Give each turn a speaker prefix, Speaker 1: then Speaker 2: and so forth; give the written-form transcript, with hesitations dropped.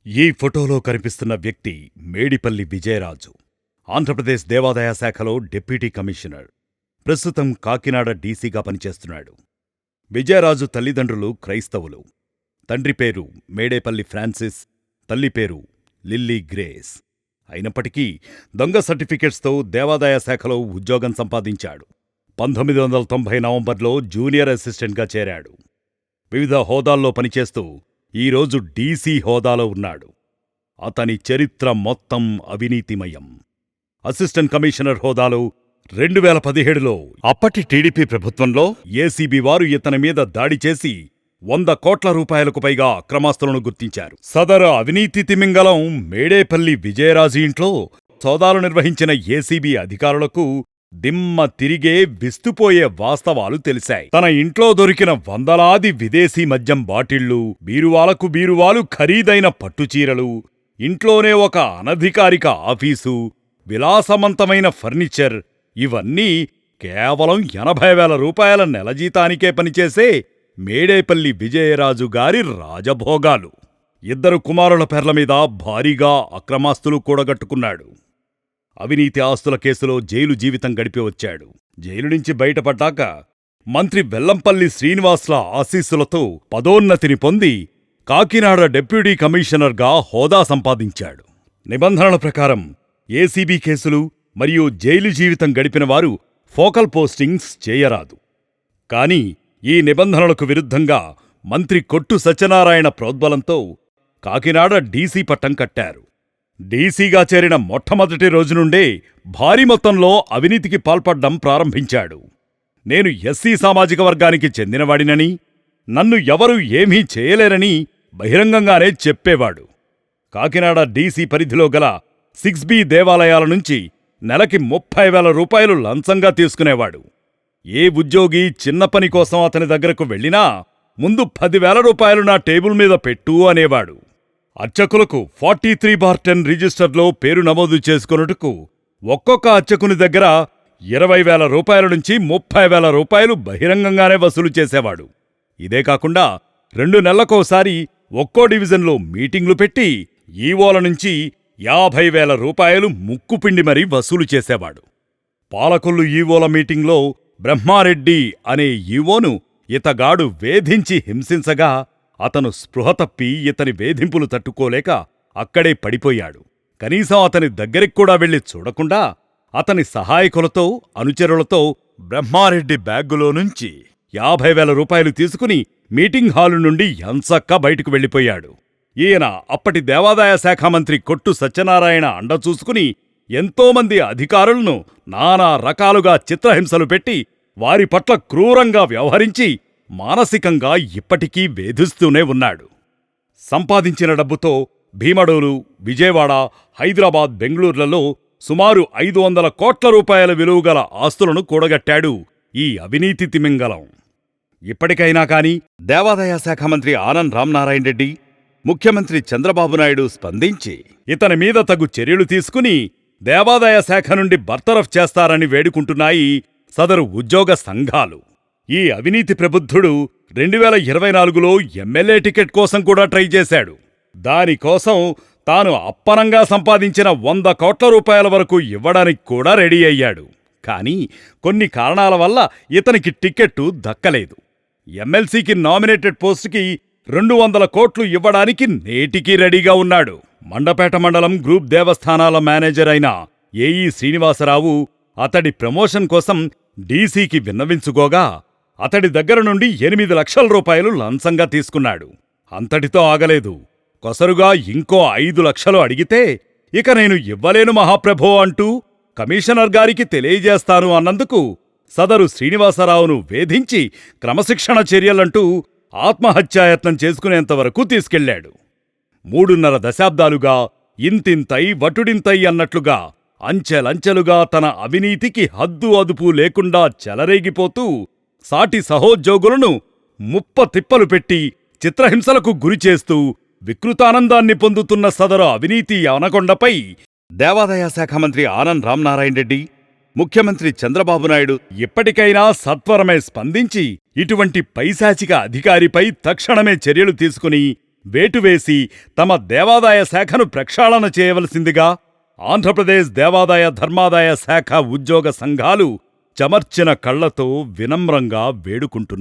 Speaker 1: ఈ ఫోటోలో కనిపిస్తున్న వ్యక్తి మేడిపల్లి విజయరాజు. ఆంధ్రప్రదేశ్ దేవాదాయ శాఖలో డిప్యూటీ కమిషనర్. ప్రస్తుతం కాకినాడ డీసీగా పనిచేస్తున్నాడు. విజయరాజు తల్లిదండ్రులు క్రైస్తవులు. తండ్రి పేరు మేడేపల్లి ఫ్రాన్సిస్, తల్లి పేరు లిల్లీ గ్రేస్. అయినప్పటికీ దొంగ సర్టిఫికెట్స్తో దేవాదాయ శాఖలో ఉద్యోగం సంపాదించాడు. 1990 నవంబర్లో జూనియర్ అసిస్టెంట్గా చేరాడు. వివిధ హోదాల్లో పనిచేస్తూ ఈరోజు డీసీ హోదాలో ఉన్నాడు. అతని చరిత్ర మొత్తం అవినీతిమయం. అసిస్టెంట్ కమిషనర్ హోదాలో 2017లో అప్పటి టీడీపీ ప్రభుత్వంలో ఏసీబీ వారు ఇతని మీద దాడి చేసి 100 కోట్ల రూపాయలకు పైగా అక్రమాస్తులను గుర్తించారు. సదరు అవినీతి తిమింగలం మేడేపల్లి విజయరాజు ఇంట్లో సోదాలు నిర్వహించిన ఏసీబీ అధికారులకు దిమ్మ తిరిగే విస్తుపోయే వాస్తవాలు తెలిశాయి. తన ఇంట్లో దొరికిన వందలాది విదేశీ మద్యం బాటిళ్లు, బీరువాలకు బీరువాలు ఖరీదైన పట్టుచీరలు, ఇంట్లోనే ఒక అనధికారిక ఆఫీసు, విలాసవంతమైన ఫర్నిచర్, ఇవన్నీ కేవలం 80,000 రూపాయల నెల జీతానికే పనిచేసే మేడేపల్లి విజయరాజు గారి రాజభోగాలు. 2 కుమారుల పేర్ల మీద భారీగా అక్రమాస్తులు కూడగట్టుకున్నాడు. అవినీతి ఆస్తుల కేసులో జైలు జీవితం గడిపి వచ్చాడు. జైలు నుంచి బయటపడ్డాక మంత్రి వెల్లంపల్లి శ్రీనివాస్ల ఆశీస్సులతో పదోన్నతిని పొంది కాకినాడ డిప్యూటీ కమిషనర్గా హోదా సంపాదించాడు. నిబంధనల ప్రకారం ఏసీబీ కేసులు మరియు జైలు జీవితం గడిపిన వారు ఫోకల్ పోస్టింగ్స్ చేయరాదు. కాని ఈ నిబంధనలకు విరుద్ధంగా మంత్రి కొట్టు సత్యనారాయణ ప్రోద్బలంతో కాకినాడ డీసీ పట్టం కట్టారు. డీసీగా చేరిన మొట్టమొదటి రోజు నుండే భారీ మొత్తంలో అవినీతికి పాల్పడ్డం ప్రారంభించాడు. నేను ఎస్సీ సామాజిక వర్గానికి చెందినవాడినని, నన్ను ఎవరూ ఏమీ చేయలేరని బహిరంగంగానే చెప్పేవాడు. కాకినాడ డీసీ పరిధిలో గల 6B దేవాలయాల నుంచి నెలకి 30,000 రూపాయలు లంచంగా తీసుకునేవాడు. ఏ ఉద్యోగి చిన్న పని కోసం అతని దగ్గరకు వెళ్ళినా ముందు 10,000 రూపాయలు నా టేబుల్ మీద పెట్టు అనేవాడు. అర్చకులకు 43/10 రిజిస్టర్లో పేరు నమోదు చేసుకొనుటకు ఒక్కొక్క అర్చకుని దగ్గర 20,000 రూపాయల నుంచి 30,000 రూపాయలు బహిరంగంగానే వసూలు చేసేవాడు. ఇదే కాకుండా 2 నెలలకోసారి ఒక్కో డివిజన్లో మీటింగ్లు పెట్టి ఈవోల నుంచి 50,000 రూపాయలు ముక్కుపిండి మరీ వసూలు చేసేవాడు. పాలకొల్లు ఈవోల మీటింగ్లో బ్రహ్మారెడ్డి అనే ఈవోను ఇతగాడు వేధించి హింసించగా అతను స్పృహ తప్పి ఇతని వేధింపులు తట్టుకోలేక అక్కడే పడిపోయాడు. కనీసం అతని దగ్గరిక్కూడా వెళ్లి చూడకుండా అతని సహాయకులతో, అనుచరులతో బ్రహ్మారెడ్డి బ్యాగులో నుంచి 50,000 రూపాయలు తీసుకుని మీటింగ్ హాలు నుండి ఎంచక్కా బయటకు వెళ్ళిపోయాడు. ఈయన అప్పటి దేవాదాయ శాఖ మంత్రి కొట్టు సత్యనారాయణ అండ చూసుకుని ఎంతోమంది అధికారులను నానా రకాలుగా చిత్రహింసలు పెట్టి వారి పట్ల క్రూరంగా వ్యవహరించి మానసికంగా ఇప్పటికీ వేధిస్తూనే ఉన్నాడు. సంపాదించిన డబ్బుతో భీమడోలు, విజయవాడ, హైదరాబాద్, బెంగళూరులలో సుమారు 500 కోట్ల రూపాయల విలువగల ఆస్తులను కూడగట్టాడు ఈ అవినీతి తిమింగలం. ఇప్పటికైనా కాని దేవాదాయ శాఖ మంత్రి ఆనం రామనారాయణ రెడ్డి, ముఖ్యమంత్రి చంద్రబాబు నాయుడు స్పందించి ఇతని మీద తగు చర్యలు తీసుకుని దేవాదాయ శాఖ నుండి బర్తరఫ్ చేస్తారని వేడుకుంటున్నాయి సదరు ఉద్యోగ సంఘాలు. ఈ అవినీతి ప్రబుద్ధుడు 2024లో ఎమ్మెల్యే టికెట్ కోసం కూడా ట్రై చేశాడు. దానికోసం తాను అప్పనంగా సంపాదించిన 100 కోట్ల రూపాయల వరకు ఇవ్వడానికి కూడా రెడీ అయ్యాడు. కానీ కొన్ని కారణాల వల్ల ఇతనికి టికెట్టు దక్కలేదు. ఎమ్మెల్సీకి నామినేటెడ్ పోస్టుకి 200 కోట్లు ఇవ్వడానికి నేటికీ రెడీగా ఉన్నాడు. మండపేట మండలం గ్రూప్ దేవస్థానాల మేనేజర్ అయిన ఏఈ శ్రీనివాసరావు అతడి ప్రమోషన్ కోసం డీసీకి విన్నవించుకోగా అతడి దగ్గర నుండి 8 లక్షల రూపాయలు లంచంగా తీసుకున్నాడు. అంతటితో ఆగలేదు. కొసరుగా ఇంకో 5 లక్షలు అడిగితే ఇక నేను ఇవ్వలేను మహాప్రభో అంటూ కమిషనర్ గారికి తెలియజేస్తాను అన్నందుకు సదరు శ్రీనివాసరావును వేధించి క్రమశిక్షణ చర్యలంటూ ఆత్మహత్యాయత్నం చేసుకునేంతవరకు తీసుకెళ్లాడు. 3.5 దశాబ్దాలుగా ఇంతింతై వటుడింతై అన్నట్లుగా అంచెలంచెలుగా తన అవినీతికి హద్దు అదుపు లేకుండా చెలరేగిపోతూ సాటి సహోద్యోగులను ముప్పతిప్పలు పెట్టి చిత్రహింసలకు గురిచేస్తూ వికృతానందాన్ని పొందుతున్న సదరు అవినీతి అనకొండపై దేవాదాయ శాఖ మంత్రి ఆనం రామనారాయణ రెడ్డి, ముఖ్యమంత్రి చంద్రబాబు నాయుడు ఇప్పటికైనా సత్వరమే స్పందించి ఇటువంటి పైశాచిక అధికారిపై తక్షణమే చర్యలు తీసుకుని వేటువేసి తమ దేవాదాయ శాఖను ప్రక్షాళన చేయవలసిందిగా ఆంధ్రప్రదేశ్ దేవాదాయ ధర్మాదాయ శాఖ ఉద్యోగ సంఘాలు చెమర్చిన కళ్లతో వినమ్రంగా వేడుకుంటున్నాయి.